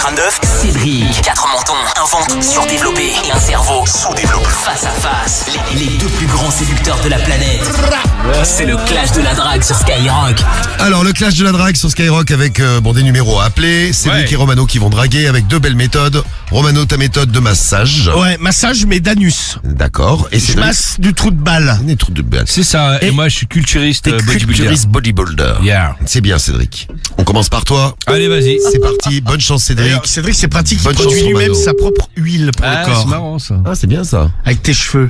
crâne d'œuf. Cédric, 4 mentons, un ventre surdéveloppé et un cerveau sous-développé. Face à face, les deux plus grands séducteurs de la planète. C'est le clash de la drague sur Skyrock. Alors, le clash de la drague sur Skyrock avec des numéros à appeler. Cédric et Romano qui vont draguer avec 2 belles méthodes. Romano, ta méthode de massage. Ouais, massage mais d'anus. D'accord. Et Je Cédric, masse du trou de balle. des trous de balle. C'est ça, et moi je suis culturiste bodybuilder. Culturiste bodybuilder. Yeah. C'est bien, Cédric. On commence par toi. Allez, vas-y. C'est parti. Bonne chance, Cédric. D'ailleurs, Cédric, c'est pratique, il Bonne produit chance, lui-même Romano. sa propre huile pour le Ah, corps. c'est marrant ça. Ah, c'est bien ça. Avec tes cheveux.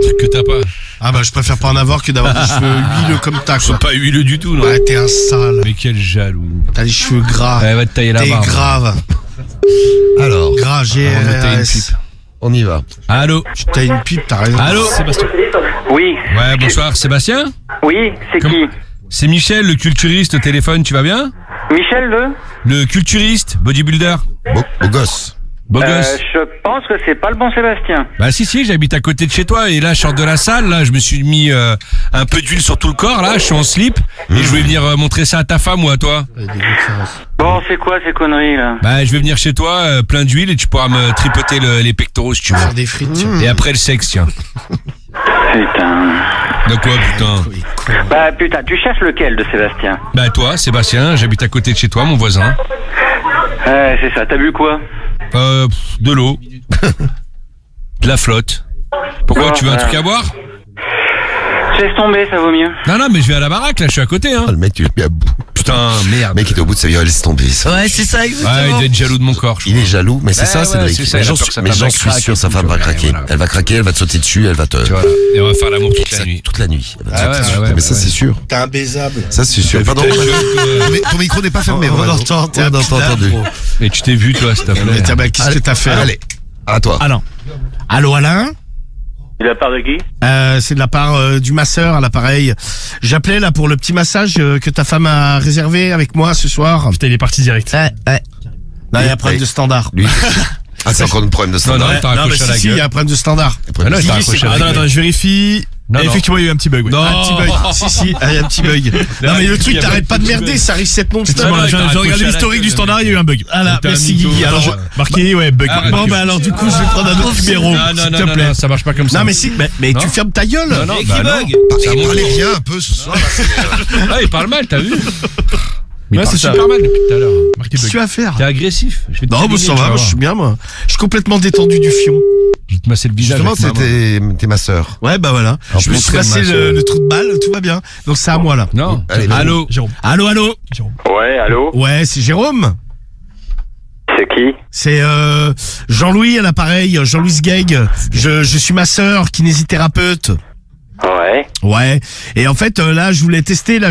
Truc que t'as pas. Ah bah je préfère pas en avoir que d'avoir des cheveux huileux comme t'as, Ils sont quoi. pas huileux du tout, non. Ouais, t'es un sale. Mais quel jaloux. T'as les cheveux gras. Ouais, va te tailler la T'es barbe. grave. Alors, Gras, On va tailler une GRS. pipe. on y va. Allô. T'as une pipe, t'as raison. Allô, Sébastien. Oui, Ouais, bonsoir, Sébastien. oui, c'est Comment- qui? C'est Michel, le culturiste au téléphone, tu vas bien? Michel Le culturiste, bodybuilder. Beau gosse. Beau gosse. Je pense que c'est pas le bon Sébastien. Bah si, j'habite à côté de chez toi et là je sors de la salle, là je me suis mis un peu d'huile sur tout le corps, là je suis en slip et je vais venir montrer ça à ta femme ou à toi. Bon, c'est quoi ces conneries là? Bah je vais venir chez toi plein d'huile et tu pourras me tripoter les pectoraux si tu Faire veux. des frites, tiens. Et après le sexe, tiens. Putain. De quoi putain? Bah putain, tu cherches lequel de Sébastien? Bah toi, Sébastien, j'habite à côté de chez toi, mon voisin. C'est ça, t'as vu quoi? De l'eau. De la flotte. Pourquoi, Non, tu veux un truc à boire? Laisse tomber, ça vaut mieux. Non, mais je vais à la baraque, là je suis à côté, hein. Ah, le mec, tu l'as mis à bout. Putain, merde. Le mec, il est au bout de sa vie. Laisse tomber. Ça. Ouais, c'est ça, exactement. Ouais, il doit être jaloux de mon corps, je Il est jaloux, mais c'est Ouais, ça, ouais, Cédric. c'est ça, Mais il a j'en peur suis, que sa mais femme j'en va suis craquer sûr, sa et tout, femme va ouais, craquer. voilà. Elle va craquer, elle va te sauter dessus, elle va te. Tu vois, et on va faire l'amour toute la nuit. Toute la nuit. Elle va te Ah sauter ouais, dessus. ouais, Mais ça, ouais. c'est sûr. T'es imbaisable. Ça, c'est sûr. Pardon. Ton micro n'est pas fermé. On Romano. entend, t'es On un entend pinard, entendu. gros. Et tu t'es vu, toi, s'il te Mais plaît. tiens, bah, qu'est-ce que t'as fait là? Allez, à toi. Ah non. Allô Alain? Il a part de qui? C'est de la part du masseur à l'appareil. J'appelais là pour le petit massage que ta femme a réservé avec moi ce soir. Putain, il est parti direct. Ouais. Non, il y a un problème de standard. Lui. Ah, c'est encore un problème de standard. Non, t'as Non, mais raccroché à la si, il y a gueule. un problème de standard. Ah non, il t'a raccroché à la gueule. Attends, je vérifie. Non, non. Effectivement, il y a eu un petit bug. Ouais. Non. Un petit bug. Si, il y a un petit bug. Non, mais le truc, t'arrêtes pas de merder, ça reset non-stop. Non, non, J'ai il t'a raccroché regardé à la l'historique gueule, du standard, il y a eu un bug. Voilà, T'es un merci mytho. Guigui. Alors, Marqué, ouais, bug. Ah, bon, bah alors du coup, je vais prendre un autre numéro, Non, s'il non, te non, plaît. non, ça marche pas comme ça. Non, mais si, mais Non. tu fermes ta gueule. Non, non, Et qui bah non. bug? C'est à mon Parlez tour. bien un peu ce soir. Ah, il parle mal, t'as vu? Mais Ouais, il parle c'est ça. super mal depuis tout à l'heure. Marqué Qu'est-ce que bug. tu vas faire? T'es agressif. Je vais te Non, terminer, mais ça tu va, vas moi je voir. suis bien, moi. Je suis complètement détendu du fion. Je vais te masser le visage. Justement, avec ma main. c'était ma sœur. Ouais, bah voilà. En Je me plus, suis c'est passé ma le trou de balle, tout va bien. Donc c'est à moi là. Non. Allez, vas-y. Allô. Jérôme. Allô? Ouais, allô? Ouais, c'est Jérôme. C'est qui? C'est Jean-Louis à l'appareil, Jean-Louis Sgeg. Je suis masseur, kinésithérapeute. Ouais. Ouais. Et en fait, là, je voulais tester. Là,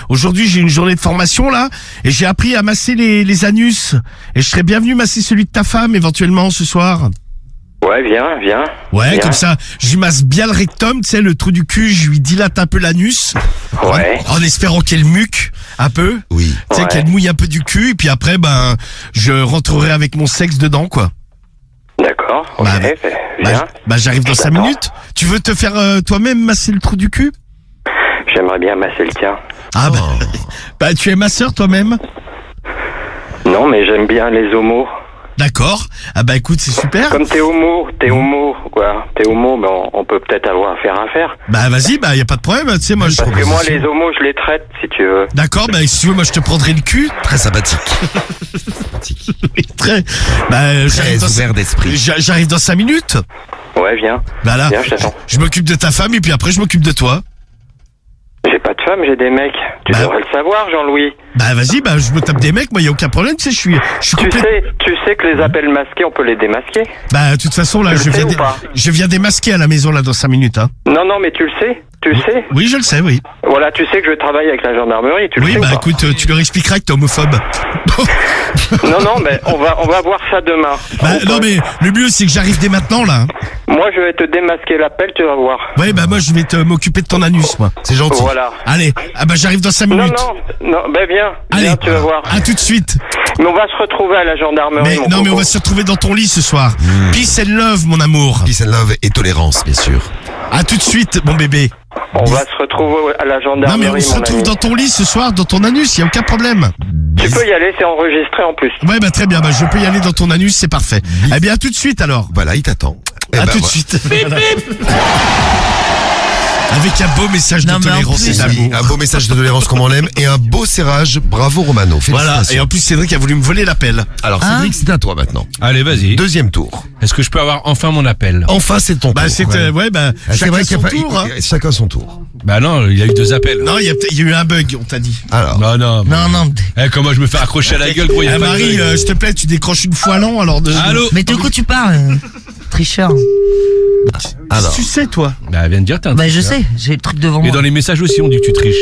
aujourd'hui, j'ai une journée de formation là, et j'ai appris à masser les anus. Et je serais bien venu masser celui de ta femme éventuellement ce soir. Ouais, viens. Ouais, Bien. comme ça, je lui masse bien le rectum, tu sais, le trou du cul. Je lui dilate un peu l'anus, Ouais. en espérant qu'elle muque un peu. Oui. Tu sais, Ouais. qu'elle mouille un peu du cul, et puis après, ben, je rentrerai avec mon sexe dedans, quoi. D'accord. Ok, Bah, viens. Bah, j'arrive dans 5 J'attends. minutes. Tu veux te faire toi-même masser le trou du cul? J'aimerais bien masser le tien. Ah bah tu es masseur toi-même? Non, mais j'aime bien les homos. D'accord. Ah bah écoute, c'est super. Comme t'es homo, quoi. T'es homo, mais on peut peut-être avoir affaire à faire. Bah vas-y, bah y a pas de problème, tu sais, moi je... Parce que moi, les homos, je les traite, si tu veux. D'accord, bah si tu veux, moi je te prendrai le cul. Très sympathique. Très... Bah Très ouvert d'esprit. j'arrive dans 5 minutes. Ouais, viens. Bah là, Viens, je t'attends. je m'occupe de ta femme et puis après je m'occupe de toi. J'ai pas de femme, j'ai des mecs. Tu Bah. devrais le savoir, Jean-Louis. Bah vas-y, bah je me tape des mecs, moi y a aucun problème, tu sais, je suis Tu complet. sais que les appels masqués, on peut les démasquer. Bah de toute façon là, Tu le sais ou pas je viens démasquer à la maison là dans 5 minutes, hein. Non, mais tu le sais. Tu sais. Oui, je le sais, oui. Voilà, tu sais que je travaille avec la gendarmerie, tu le Oui, sais ou bah pas? écoute, tu leur expliqueras que t'es homophobe. Non, mais on va voir ça demain. Bah non mais le mieux c'est que j'arrive dès maintenant là. Moi, je vais te démasquer l'appel, tu vas voir. Ouais, bah moi je vais m'occuper de ton anus, moi. C'est gentil. Voilà. Allez, ah bah j'arrive dans 5 minutes. Non, ben viens. Allez, Viens, tu vas voir. à tout de suite. Mais on va se retrouver à la gendarmerie, Mais mon non, mais coco. on va se retrouver dans ton lit ce soir. Peace and love, mon amour. Peace and love et tolérance, bien sûr. À tout de suite, mon bébé. On va se retrouver à la gendarmerie, Non, mais on se mon retrouve ami. dans ton lit ce soir, dans ton anus, y a aucun problème. Tu peux y aller, c'est enregistré en plus. Ouais, bah très bien, bah je peux y aller dans ton anus, c'est parfait. Eh bien, à tout de suite alors. Voilà, il t'attend. Eh À ben, tout de voilà. suite. Avec un beau message de Non, mais en tolérance et plus- d'amour. Un beau message de tolérance comme on l'aime et un beau serrage. Bravo Romano. Voilà, Félicitations. et en plus Cédric a voulu me voler l'appel. Alors Hein Cédric, c'est à toi maintenant. Allez, vas-y. Deuxième tour. Est-ce que je peux avoir enfin mon appel? Enfin, c'est ton Bah tour. c'est ouais, bah Ah, c'est chacun vrai qu'il son y a pas- tour. Hein. Chacun son tour. Bah non, il y a eu 2 appels. Non, il y a eu un bug, on t'a dit. Alors, Non. Non. Comment je me fais accrocher à la gueule, gros, y a Ah, pas de Marie, bug. s'il te plaît, tu décroches une fois l'an alors de. Allô? Mais de quoi tu parles Tricheur. alors. Tu sais toi. Bah, elle vient de dire, t'es un Bah je tricheur. sais, j'ai le truc devant Et moi. dans les messages aussi, on dit que tu triches.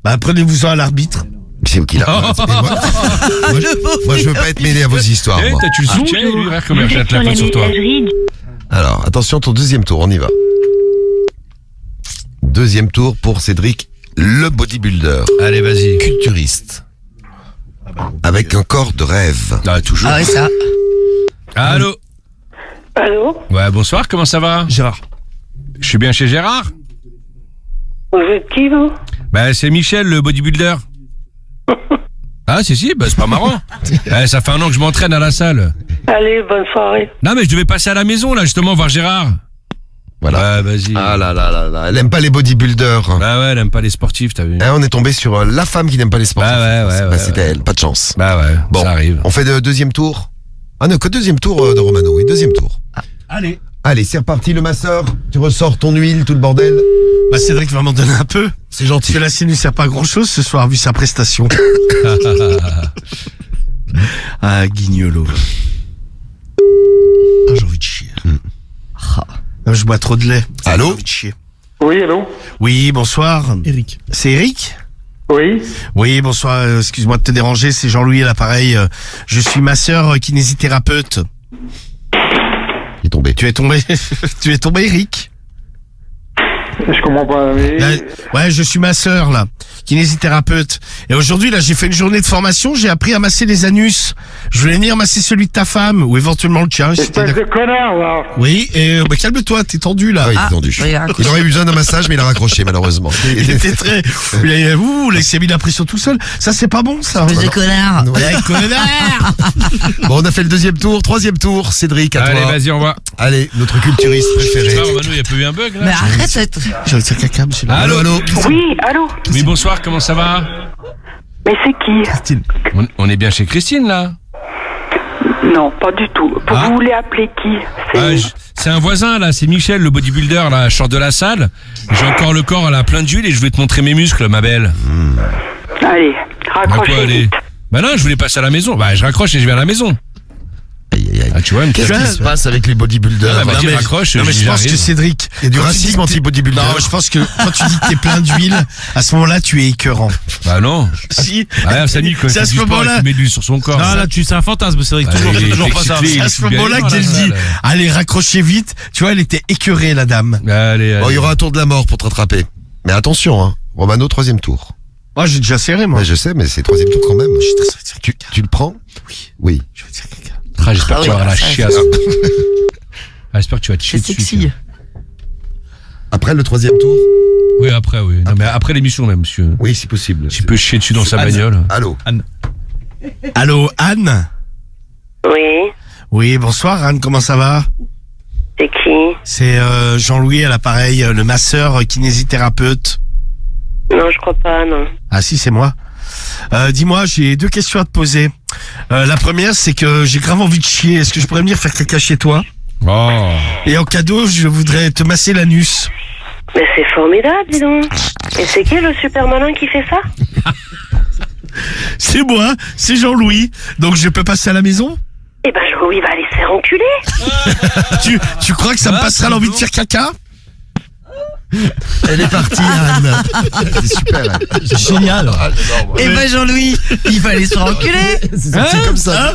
Bah prenez-vous-en à l'arbitre. C'est qui là moi, je veux pas être mêlé à vos histoires. Eh, moi. tu le soutiens, lui, regarde comme Vous il êtes jette la sur la faute sur toi. messagerie Alors, attention, ton deuxième tour, on y va. Deuxième tour pour Cédric, le bodybuilder, Allez, vas-y. culturiste, avec un corps de rêve. Ah, toujours. Ah ouais ça. Allô? Allô? Ouais, bonsoir, comment ça va? Gérard. Je suis bien chez Gérard? Vous êtes qui, vous? Bah, c'est Michel, le bodybuilder. Ah, si, bah, c'est pas marrant. Ça fait 1 an que je m'entraîne à la salle. Allez, bonne soirée. Non, mais je devais passer à la maison, là, justement, voir Gérard. Voilà. Ouais, vas-y. Ah là là là là, elle aime pas les bodybuilders. Bah ouais, elle aime pas les sportifs, t'as vu? Hein, on est tombé sur la femme qui n'aime pas les sportifs. Bah ouais, Bah, c'était elle, pas de chance. Bah ouais, Bon, ça arrive. on fait le deuxième tour. Ah non, que deuxième tour de Romano, oui, deuxième tour. Allez. Allez, c'est reparti, le masseur. Tu ressors ton huile, tout le bordel. Bah Cédric va m'en donner un peu. C'est gentil. Parce que là, ça ne lui sert pas à grand chose ce soir vu sa prestation. Ah, guignolo. Ah, j'ai envie de chier. Non, je bois trop de lait. Allô? J'ai envie de chier. Oui, allô? Oui, bonsoir. Eric. C'est Eric? Oui? Oui, bonsoir. Excuse-moi de te déranger. C'est Jean-Louis à l'appareil. Je suis masseur kinésithérapeute. Il est tombé. Tu es tombé, tu es tombé, Eric? Je comprends pas, mais... Là, ouais, je suis masseur, là. Kinésithérapeute. Et aujourd'hui, là, j'ai fait une journée de formation, j'ai appris à masser les anus. Je voulais venir masser celui de ta femme, ou éventuellement le tien. si t'es Espèce de d'accord. connard, là! Oui, et bah, calme-toi, t'es tendu, là. Ah, il est tendu. oui, raccroche. Il aurait eu besoin d'un massage, mais il a raccroché, malheureusement. Il était très... il s'est mis la pression tout seul. Ça, c'est pas bon, ça. Espèce de connard. Ouais, connard. Bon, on a fait le deuxième tour, troisième tour. Cédric, à Allez, toi. vas-y, on va. Allez, notre culturiste préféré. Ah, Romano, il y a pas eu un bug, là? Mais arrête cette... J'ai envie de faire caca, monsieur. là. Allô, allô. Oui, allô? Oui, bonsoir, comment ça va? Mais c'est qui? On est bien chez Christine, là? Non, pas du tout. Ah. Vous voulez appeler qui? C'est un voisin, là, c'est Michel, le bodybuilder, là, je sors de la salle. J'ai encore le corps à la plein d'huile et je vais te montrer mes muscles, ma belle. Allez, Bah raccrochez quoi, allez? vite. Bah non, je voulais passer à la maison. Bah, je raccroche et je vais à la maison. Aïe, aïe, aïe. Ah, tu vois, elle me Qu'est-ce casse. qui se passe avec les bodybuilders? Ah, bah, Non, tu mais- raccroches, non, mais je pense j'arrive. que Cédric. Il y a du quand tu racisme dis que t'es- anti-bodybuilder. Non, je pense que quand tu dis que t'es plein d'huile, à ce moment-là, tu es écœurant. Bah non. Si. Ah, Samy, quand il C'est fait à du ce sport, moment-là. il met de l'huile sur son corps. Non, là, c'est un fantasme, c'est vrai que Allez, toujours pas ça. excité, C'est à ce moment-là qu'elle dit, allez, raccrochez vite. Tu vois, elle était écœurée, la dame. Allez, allez. Bon, il y aura un tour de la mort pour te rattraper. Mais attention, hein. Romano, troisième tour. Moi, j'ai déjà serré, moi. Ouais, je sais, mais c'est troisième tour quand même. Tu le prends? Oui. Je vais te faire caca. Ah, j'espère que tu Ah vas oui, avoir la ça, chiasse. Ah, j'espère que tu vas te chier C'est dessus. sexy. Après le troisième tour? Oui, après, oui. Non, mais après l'émission, même, monsieur. Oui, si possible. Tu peux chier dessus dans sa bagnole. Allô? Allô, Anne? Oui, Oui, bonsoir, Anne, comment ça va? c'est qui? C'est Jean-Louis à l'appareil, le masseur kinésithérapeute. Non, je crois pas, non. Ah si, c'est moi. Dis-moi, j'ai 2 questions à te poser. La première, c'est que j'ai grave envie de chier. Est-ce que je pourrais venir faire caca chez toi? Oh. Et en cadeau, je voudrais te masser l'anus. Mais c'est formidable, dis donc. Et c'est qui le super malin qui fait ça? C'est moi, c'est Jean-Louis. Donc je peux passer à la maison? Eh ben, Jean-Louis va aller se faire enculer. Tu crois que ça me passera l'envie de faire caca? Elle est partie, Anne. C'est super, Anne. Génial. Eh ben Jean-Louis, il va aller se faire enculer. C'est comme ça.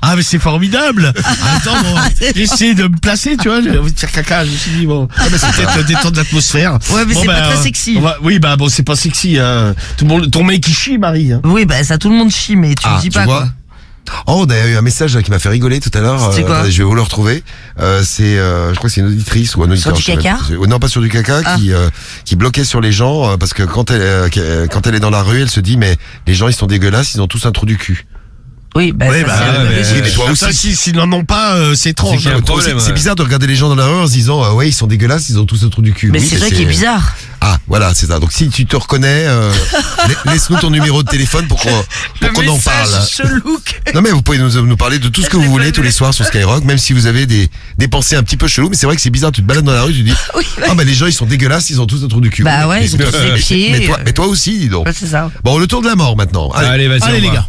Ah mais c'est formidable. Attends, bon, j'ai essayé de me placer, tu vois, j'ai envie de faire caca. Je me suis dit bon, c'est peut-être détendre l'atmosphère. Ouais, mais Bon, c'est bah, pas très sexy. Oui, bah bon, c'est pas sexy. Tout le monde, ton mec il chie, Marie. Hein. Oui, bah ça tout le monde chie, mais tu Ah, le dis tu pas vois? quoi. Oh, on a eu un message là, qui m'a fait rigoler tout à l'heure. C'est quoi Je vais vous le retrouver. Je crois que c'est une auditrice ou un auditeur. Sur du caca Non, pas sur du caca, qui bloquait sur les gens parce que quand elle est dans la rue, elle se dit mais les gens ils sont dégueulasses, ils ont tous un trou du cul. Oui, bah, Oui, ça, bah, c'est ouais, logique. mais toi aussi. Ça, s'ils n'en ont pas, c'est étrange. qu'il y a un Toi aussi, problème, c'est ouais. bizarre de regarder les gens dans la rue en se disant ouais ils sont dégueulasses, ils ont tous un trou du cul. Mais Oui, c'est toi qui est bizarre. Ah voilà, c'est ça. Donc si tu te reconnais, laisse-nous ton numéro de téléphone pour qu'on en parle. Chelou. Non mais vous pouvez nous parler de tout ce que vous voulez tous les soirs sur Skyrock, même si vous avez des pensées un petit peu cheloues, mais c'est vrai que c'est bizarre, tu te balades dans la rue, tu dis Oui, ah bah les gens ils sont dégueulasses, ils ont tous un trou du cul. Bah ouais, ils ont tous des pieds. Mais toi aussi, dis donc. Ouais, c'est ça. Bon, le tour de la mort maintenant. Allez, vas-y. Allez, on les va. gars.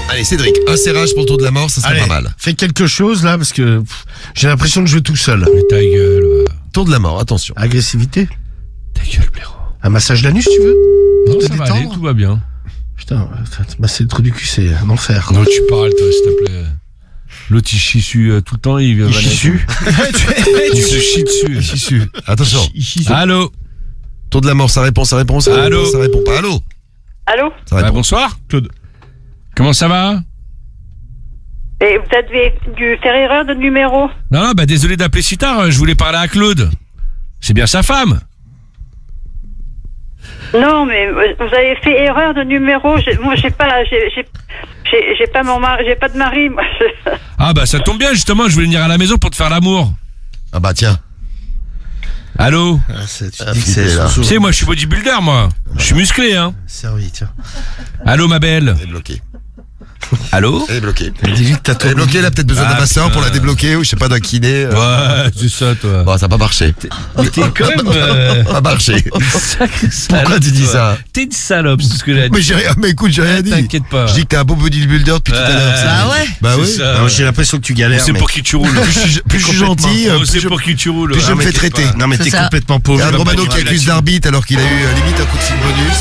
Allez Cédric, un serrage pour le tour de la mort, ça serait Allez, pas mal. fais quelque chose là, parce que j'ai l'impression de jouer tout seul. Mais ta gueule, va. Tour de la mort, attention. Agressivité. Ta gueule, blaireau. Un massage d'anus, tu veux Non, Pour te ça va aller, détendre tout va bien. Putain, masser le trou du cul, c'est un enfer. Non, tu parles, toi, s'il te plaît. L'autre, il chie dessus tout le temps, il va Il chie dessus. Il se chie dessus. Issu. Attention. Allô Tour de la mort, ça répond, ça répond, ça Allô répond, ça répond pas. Allô Allô? Ça Bah, répond. bonsoir, Claude. Comment ça va? Et vous avez dû faire erreur de numéro? Non, bah désolé d'appeler si tard, je voulais parler à Claude. C'est bien sa femme. Non, mais vous avez fait erreur de numéro. Moi, j'ai pas pas mon mari, j'ai pas de mari. Moi. Ah bah ça tombe bien, justement, je voulais venir à la maison pour te faire l'amour. Ah bah tiens. Allô? Tu Ah, dis que c'est Philippe est là. Tu sais, moi je suis bodybuilder, moi. Je suis musclé, hein. servi, tiens. Allô, ma belle? Elle est bloquée. Allô? Elle est bloquée. Dis-lui que t'as Elle est bloquée, elle a peut-être besoin d'un Ah, masseur pour la putain. débloquer ou je sais pas d'un kiné. Ouais, c'est ça, toi. Bon, ça n'a pas marché. Mais t'es quand même Pas marché. sacré salope. Pourquoi tu dis toi. ça? T'es une salope, c'est tout ce que j'ai à Mais dire. j'ai rien, mais écoute, j'ai rien dit. T'inquiète pas. Je dis que t'es un beau bodybuilder depuis tout à l'heure. c'est Ah vrai. ouais Bah C'est oui. ça. Non, j'ai l'impression que tu On galères. sait mais- pour qui tu roules. Plus je suis gentil, On plus sait je pour qui tu roules. plus je Ah, me fais mais t'inquiète traiter. pas. Non, mais C'est t'es ça. complètement Il y pauvre. a un pas Romano du qui tout accuse là-dessus. l'arbitre alors qu'il a eu limite un coup de fil bonus.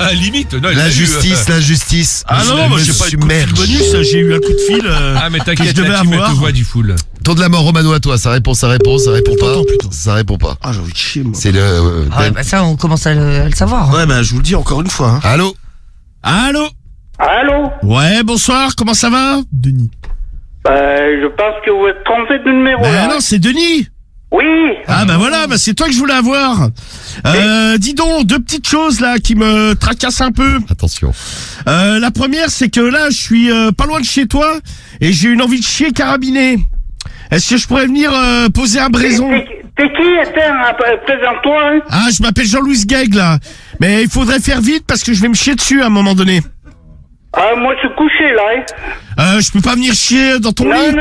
Ah, limite. Non, il La l'a eu, justice, la justice. Ah non, moi j'ai pas eu de coup de fil bonus, j'ai eu un coup de fil. Ah, mais que t'inquiète, je devais la team, elle avoir. te voit du full. Tour de la mort, Romano à toi. Ça répond pas. T'entends plutôt. Ça répond pas. Ah, j'ai envie de chier, moi. C'est le. Ah ouais, bah ça, on commence à le savoir. Ouais, bah je vous le dis encore une fois. Hein. Allô. Allô? Allô? Ouais, bonsoir, comment ça va? Denis. Je pense que vous êtes trompé de numéro. Bah là. non, c'est Denis. Oui. Ah bah voilà, bah c'est toi que je voulais avoir. Dis donc, deux petites choses là qui me tracassent un peu. Attention. La première, c'est que là, je suis pas loin de chez toi et j'ai une envie de chier carabiner. Est-ce que je pourrais venir poser un braison? T'es qui? Attends, présente-toi. Hein. Ah, je m'appelle Jean-Louis Guègue là. Mais il faudrait faire vite parce que je vais me chier dessus à un moment donné. Ah, moi, je suis couché, là. Hein. Je peux pas venir chier dans ton Non, lit?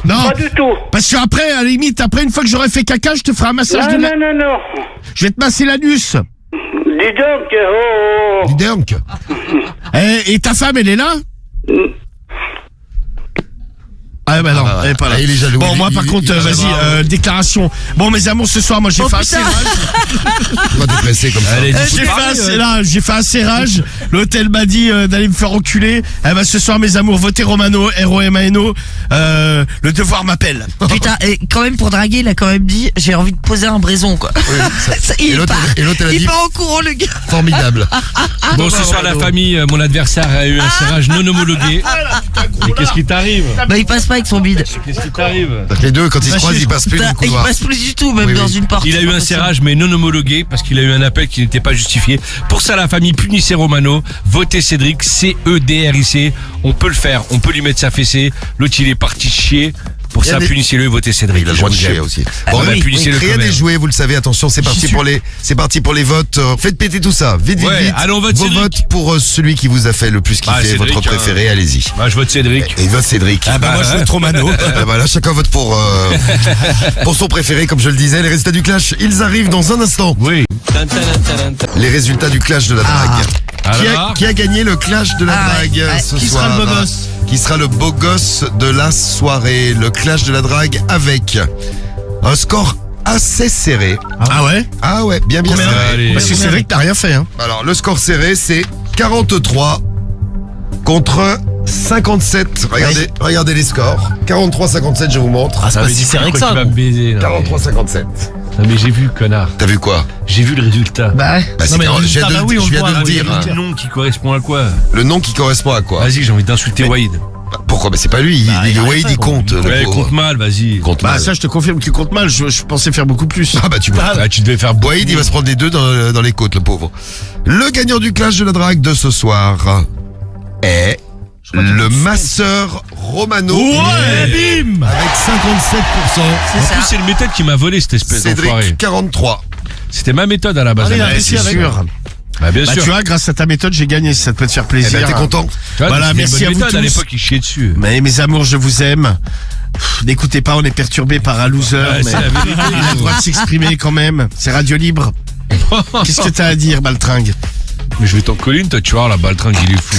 non. Pas du tout. Parce que après, à la limite, après une fois que j'aurai fait caca, je te ferai un massage de la... Non. Je vais te masser l'anus. Dis donc, oh. Dis donc. Et ta femme, elle est là? Ah bah non, Ah bah ouais. elle est pas là. Ah, il est jaloux. Bon, moi par contre, vas-y, déclaration. Bon, mes amours, ce soir, moi j'ai Oh, fait un putain. serrage. Pourquoi t'es pressé comme ça? Allez, J'ai fait un serrage. L'hôtel m'a dit d'aller me faire enculer. Eh ben, ce soir, mes amours, votez Romano, R-O-M-A-N-O. Le devoir m'appelle. Putain, et quand même pour draguer, il a quand même dit j'ai envie de poser un braison quoi. Ça, Et l'autre, elle a il dit part en courant le gars. formidable. Bon, ce soir, la famille, mon adversaire a eu un serrage non homologué. Mais qu'est-ce qui t'arrive? Bah il passe pas avec son bide. Qu'est-ce qui t'arrive? Donc les deux, quand ils se croisent, ils passent plus dans le Il couloir. passe plus du tout, même Oui, dans oui. une porte. Il a eu un serrage mais non homologué parce qu'il a eu un appel qui n'était pas justifié. Pour ça, la famille punissez Romano, votez Cédric, C-E-D-R-I-C. On peut le faire, on peut lui mettre sa fessée. L'autre, il est parti chier. Pour Il y a ça, des- punissez-le et votez Cédric. Il a le droit de Je chier vous aime. aussi. Bon, bah, oui, punissez-le rien quand n'est même. joué, vous le savez. Attention, c'est parti pour les votes. Faites péter tout ça. Vite. Ouais, allez, on vote Vos Cédric. votes pour celui qui vous a fait le plus kiffer, Cédric, votre préféré. Allez-y. Bah, je vote Cédric. Et il vote Cédric. Ah bah moi je veux trop Romano. Voilà, chacun vote pour son préféré, comme je le disais. Les résultats du clash, ils arrivent dans un instant. Oui. Les résultats du clash de la drague. Alors Qui a gagné le clash de la Ah, drague ouais. ce Qui soir? sera le beau gosse? Qui sera le beau gosse de la soirée? Le clash de la drague avec un score assez serré. Ah ouais? Ah ouais, bien Combien? serré. Allez. Parce que c'est vrai que t'as rien fait hein. Alors, le score serré, c'est 43 contre 57. Regardez les scores. 43-57, je vous montre. Ah c'est pas si serré que Pourquoi ça. tu vas me baiser, là 43-57. Non mais j'ai vu, connard. T'as vu quoi? J'ai vu le résultat. Bah, Bah, c'est mais quand- le je viens résultat, de, bah oui, on je le viens voit, de le oui, dire. on le Le nom qui correspond à quoi? Le nom qui correspond à quoi? Vas-y, j'ai envie d'insulter Wade. Bah, pourquoi? Bah, c'est pas lui. il a Wade, rien il compte. le Ouais, pauvre. compte mal, vas-y. Compte bah mal. ça je te confirme qu'il compte mal, je pensais faire beaucoup plus. Ah bah tu vois. Ah, tu devais faire beaucoup. Wade, il va se prendre les deux dans les côtes, le pauvre. Le gagnant du clash de la drague de ce soir est le masseur Romano. Ouais, bim. Avec 57%. En plus, c'est le méthode qui m'a volé cette espèce d'enfoiré. Cédric, 43. C'était ma méthode à la base. Ah, il a Ouais, réussi c'est avec- sûr. Bah bien Bah sûr. tu vois, grâce à ta méthode, j'ai gagné, si ça te peut te faire Eh plaisir. ben, t'es content? Tu vois, Voilà, c'était une merci bonne à vous méthode. À tous. l'époque, il chiait dessus. Mais mes amours, je vous aime. N'écoutez pas, on est perturbé par un loser. Ouais, mais c'est la vérité. il a le droit de s'exprimer quand même. C'est radio libre. Qu'est-ce que t'as à dire, Baltringue? Mais je vais t'en coller une, toi, tu vois, la baltringue, il est fou.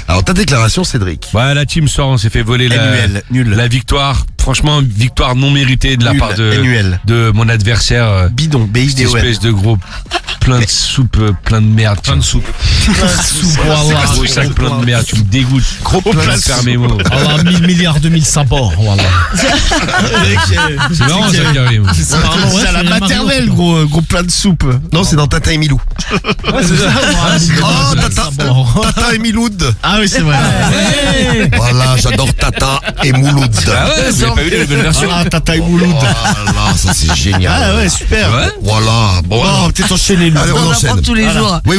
Alors ta déclaration, Cédric. Ouais, la team soir, on s'est fait voler Nul. la victoire. Franchement, victoire non méritée de la Nul, part NUL. de mon adversaire. Bidon, Cette BIDON. espèce de gros plein de soupe, plein de merde. Plein de soupe. Gros sac plein de merde, tu me dégoûtes. Gros plein de faire mes mots. Allah, 1000 milliards, 2000 sabords, voilà. C'est marrant ça, Karim. C'est à la maternelle, gros plein de soupe. Non, c'est dans Tata et Milou. Oh, Tata et Miloud. Ah oui, c'est vrai. Voilà, j'adore Tata et Mouloud. Ah ouais, vous avez pas vu la nouvelle version? Ah, Tata et Mouloud. Voilà, ça c'est génial. Ah ouais, super. Ouais. Voilà, bon. Bon, peut-être enchaîner, nous. Allez, On on en enchaîne. apprend tous les jours. Oui,